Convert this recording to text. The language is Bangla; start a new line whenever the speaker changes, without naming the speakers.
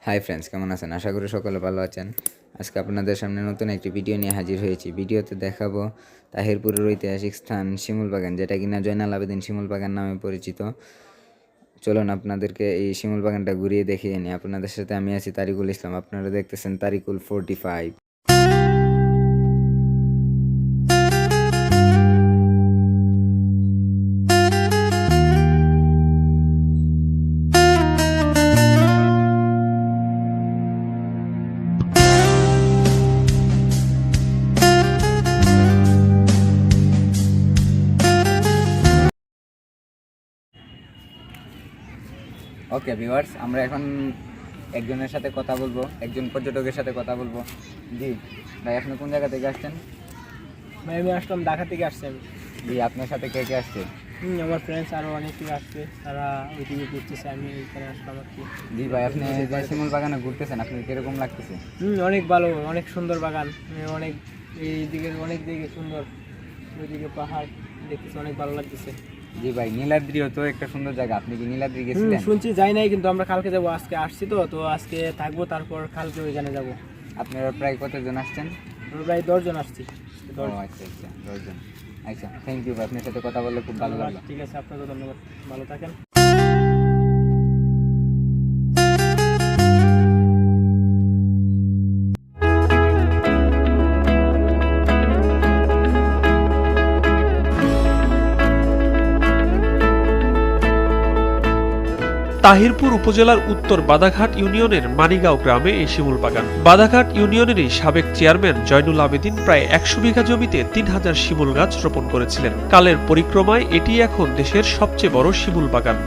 হাই ফ্রেন্ডস, কেমন আছেন? আশা করি সকলে ভালো আছেন। আজকে আপনাদের সামনে নতুন একটি ভিডিও নিয়ে হাজির হয়েছি। ভিডিওতে দেখাবো তাহিরপুরের ঐতিহাসিক স্থান শিমুল বাগান, যেটা কিনা জয়নাল আবেদিন শিমুল বাগান নামে পরিচিত। চলুন আপনাদেরকে এই শিমুল বাগানটা ঘুরিয়ে দেখিয়ে নিই। আপনাদের সাথে আমি আছি তারিকুল ইসলাম। আপনারা দেখতেছেন তারিকুল 45। ওকে ভিউয়ার্স, আমরা এখন একজনের সাথে কথা বলবো, একজন পর্যটকের সাথে কথা বলবো। জি ভাই, আপনি কোন জায়গা থেকে আসছেন?
ভাই আমি আসলাম ঢাকা থেকে আসছি আমি।
জি, আপনার সাথে কে কে আসছে?
আমার ফ্রেন্ডস আরও অনেকেই আসছে, তারা ওইদিকে ঘুরতেছে, আমি এখানে আসলাম আর কি।
জি ভাই, আপনি যে শিমুল বাগানে ঘুরতেছেন, আপনার কিরকম লাগতেছে?
অনেক ভালো, অনেক সুন্দর বাগান, অনেক এইদিকে অনেক দিকে সুন্দর, ওইদিকে পাহাড় দেখতেছে, অনেক ভালো লাগতেছে।
জি ভাই, নীলাদ্রিও তো একটা সুন্দর জায়গা। আপনি কি নীলাদ্রি গেছিলেন?
শুনছি যাই নাই, কিন্তু আমরা কালকে যাবো। আজকে আসছি তো তো আজকে থাকবো, তারপর কালকে ওইখানে যাবো।
আপনারা প্রায় কতজন আসছেন?
আমরা প্রায় 10 জন আসছি।
ও আচ্ছা আচ্ছা, 10 জন। আচ্ছা, থ্যাংক ইউ ভাই, আপনার সাথে কথা বললে খুব ভালো লাগলো।
ঠিক আছে, আপনাকে ধন্যবাদ, ভালো থাকেন।
তাহিরপুর উপজেলার উত্তর বাদাঘাট ইউনিয়নের মানিগাঁও গ্রামে এই শিমুল বাগান। বাদাঘাট ইউনিয়নেরই সাবেক চেয়ারম্যান জয়নুল আবেদিন প্রায় 100 বিঘা জমিতে 3000 শিমুল গাছ রোপণ করেছিলেন। কালের পরিক্রমায় এটি এখন দেশের সবচেয়ে বড় শিমুল বাগান।